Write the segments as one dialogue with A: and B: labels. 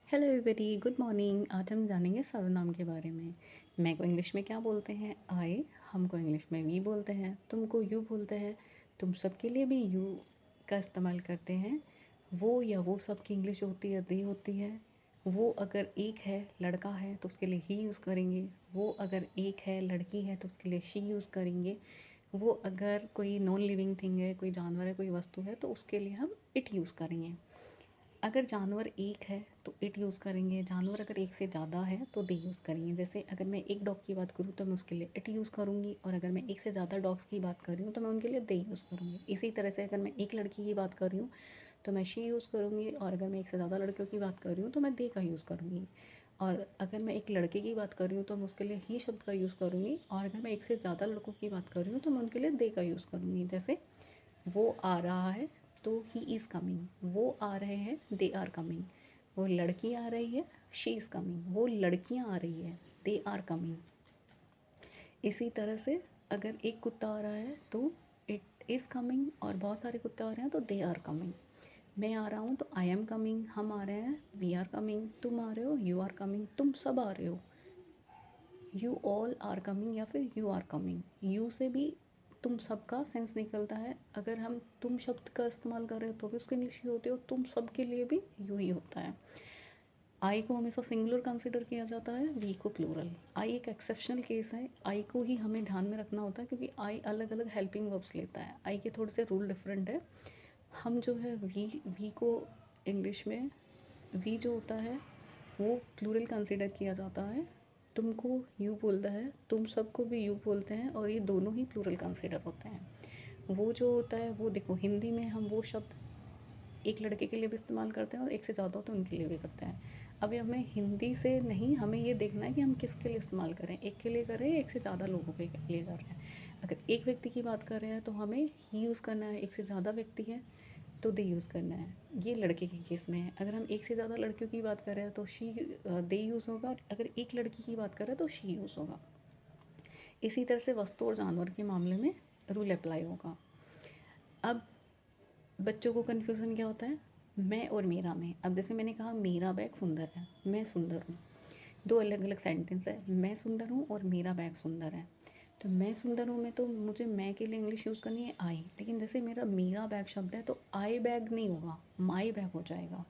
A: Hello everybody, good morning. आज हम जानेंगे सर्वनाम के बारे में। मैं को इंग्लिश में क्या बोलते हैं? आई। हमको इंग्लिश में वी बोलते हैं। तुमको यू बोलते हैं। तुम सबके लिए भी यू का इस्तेमाल करते हैं। वो या वो सब की इंग्लिश होती है दे होती है। वो अगर एक है लड़का है तो उसके लिए ही यूज़ करेंगे। वो अगर एक है लड़की है तो उसके लिए शी यूज़ करेंगे। वो अगर कोई नॉन लिविंग थिंग है, कोई जानवर है, कोई वस्तु है तो उसके लिए हम इट यूज़ करेंगे। अगर जानवर एक है तो इट यूज़ करेंगे। जानवर अगर एक से ज़्यादा है तो दे यूज़ करेंगे। जैसे अगर मैं एक डॉग की बात करूँ तो मैं उसके लिए इट यूज़ करूँगी, और अगर मैं एक से ज़्यादा डॉग्स की बात कर रही हूँ तो मैं उनके लिए दे यूज़ करूँगी। इसी तरह से अगर मैं एक लड़की की बात कर रही हूँ तो मैं शी यूज़ करूँगी, और अगर मैं एक से ज़्यादा लड़कियों की बात कर रही हूँ तो मैं दे का यूज़ करूँगी। और अगर मैं एक लड़के की बात कर रही हूँ तो मैं उसके लिए ही शब्द का यूज़ करूँगी, और अगर मैं एक से ज़्यादा लड़कों की बात कर रही हूँ तो मैं उनके लिए दे का यूज़ करूँगी। जैसे वो आ रहा है तो ही इज़ कमिंग। वो आ रहे हैं, दे आर कमिंग। वो लड़की आ रही है, शी इज़ कमिंग। वो लड़कियाँ आ रही है, दे आर कमिंग। इसी तरह से अगर एक कुत्ता आ रहा है तो इट इज़ कमिंग, और बहुत सारे कुत्ते आ रहे हैं तो दे आर कमिंग। मैं आ रहा हूँ तो आई एम कमिंग। हम आ रहे हैं, वी आर कमिंग। तुम आ रहे हो, यू आर कमिंग। तुम सब आ रहे हो, यू ऑल आर कमिंग, या फिर यू आर कमिंग। यू से भी तुम सब का सेंस निकलता है। अगर हम तुम शब्द का इस्तेमाल कर रहे हो तो भी उसके इंग्लिश ही होती है, और तुम सब के लिए भी यू ही होता है। आई को हमेशा सिंगुलर कंसिडर किया जाता है, वी को प्लूरल। आई एक एक्सेप्शनल केस है। आई को ही हमें ध्यान में रखना होता है क्योंकि आई अलग अलग हेल्पिंग वर्ब्स लेता है। आई के थोड़े से रूल डिफरेंट है। हम जो है वी को इंग्लिश में वी जो होता है वो प्लूरल कंसिडर किया जाता है। तुमको यू बोलता है, तुम सबको भी यू बोलते हैं, और ये दोनों ही प्लूरल कंसिडर होते हैं। वो जो होता है वो देखो, हिंदी में हम वो शब्द एक लड़के के लिए भी इस्तेमाल करते हैं और एक से ज़्यादा होते हैं उनके लिए भी करते हैं। अभी हमें हिंदी से नहीं, हमें ये देखना है कि हम किसके लिए इस्तेमाल करें। एक के लिए कर रहे हैं, एक से ज़्यादा लोगों के लिए कर रहे हैं। अगर एक व्यक्ति की बात कर रहे हैं तो हमें ही यूज़ करना है। एक से ज़्यादा व्यक्ति है तो दे यूज़ करना है। ये लड़के के केस में है। अगर हम एक से ज़्यादा लड़कियों की बात कर रहे हैं तो शी दे यूज़ होगा, और अगर एक लड़की की बात कर रहे हैं तो शी यूज़ होगा। इसी तरह से वस्तु और जानवर के मामले में रूल अप्लाई होगा। अब बच्चों को कन्फ्यूज़न क्या होता है मैं और मेरा में। अब जैसे मैंने कहा मेरा बैग सुंदर है, मैं सुंदर हूँ। दो अलग अलग सेंटेंस है, मैं सुंदर हूँ और मेरा बैग सुंदर है। तो मैं सुंदर हूँ में तो मुझे मैं के लिए इंग्लिश यूज़ करनी है आई, लेकिन जैसे मेरा बैग शब्द है तो आई बैग नहीं होगा, माई बैग हो जाएगा।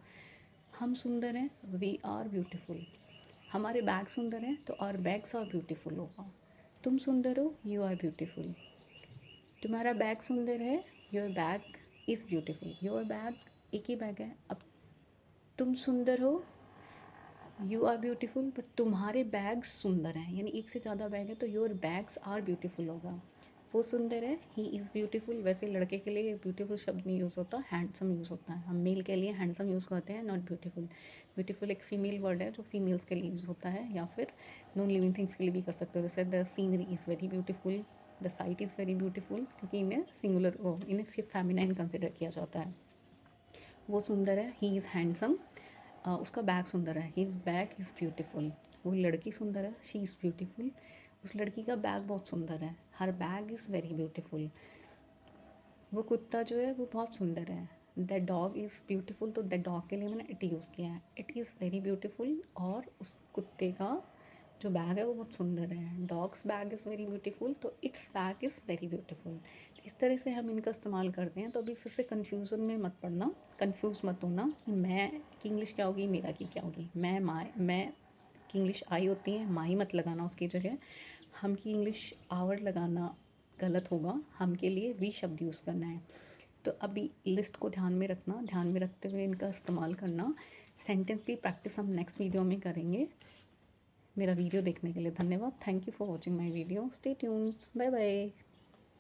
A: हम सुंदर हैं, वी आर ब्यूटीफुल। हमारे बैग सुंदर हैं तो आवर बैग्स आर ब्यूटीफुल होगा। तुम सुंदर हो, यू आर ब्यूटीफुल। तुम्हारा बैग सुंदर है, your bag is beautiful. Your bag एक ही बैग है। अब तुम सुंदर हो, यू आर ब्यूटीफुल, बट तुम्हारे बैग्स सुंदर हैं, यानी एक से ज़्यादा बैग है तो योर बैग्स आर ब्यूटीफुल होगा। वो सुंदर है, ही इज़ ब्यूटीफुल। वैसे लड़के के लिए ब्यूटीफुल शब्द नहीं यूज़ होता, हैंडसम यूज़ होता है। हम मेल के लिए हैंडसम यूज़ करते हैं, नॉट ब्यूटीफुल। ब्यूटीफुल एक फीमेल वर्ड है जो फीमेल्स के लिए यूज़ होता है, या फिर नॉन लिविंग थिंग्स के लिए भी कर सकते हो। जैसे the scenery is very beautiful, the site is very beautiful, क्योंकि इन्हें सिंगुलर इन्हें फेमिनाइन कंसिडर किया जाता है। वो सुंदर है, ही इज़ हैंडसम। उसका बैग सुंदर है, हिज बैग इज़ ब्यूटीफुल। वो लड़की सुंदर है, शी इज़ ब्यूटीफुल। उस लड़की का बैग बहुत सुंदर है, हर बैग इज़ वेरी ब्यूटीफुल। वो कुत्ता जो है वो बहुत सुंदर है, दैट डॉग इज़ ब्यूटीफुल। तो दैट डॉग के लिए मैंने इट यूज़ किया है, इट इज़ वेरी ब्यूटीफुल। और उस कुत्ते का जो बैग है वो बहुत सुंदर है, dogs bag is very beautiful, तो it's bag is very beautiful. इस तरह से हम इनका इस्तेमाल करते हैं। तो अभी फिर से कन्फ्यूज़न में मत पड़ना, कन्फ्यूज़ मत होना कि मैं की इंग्लिश क्या होगी, मेरा की क्या होगी। मैं की इंग्लिश आई होती है, माई मत लगाना उसकी जगह। हम की इंग्लिश आवर लगाना गलत होगा, हम के लिए वी शब्द यूज़ करना है। तो अभी लिस्ट को ध्यान में रखना, ध्यान में रखते हुए इनका इस्तेमाल करना। सेंटेंस की प्रैक्टिस हम नेक्स्ट वीडियो में करेंगे। मेरा वीडियो देखने के लिए धन्यवाद। Thank you for watching my video. Stay tuned. Bye bye.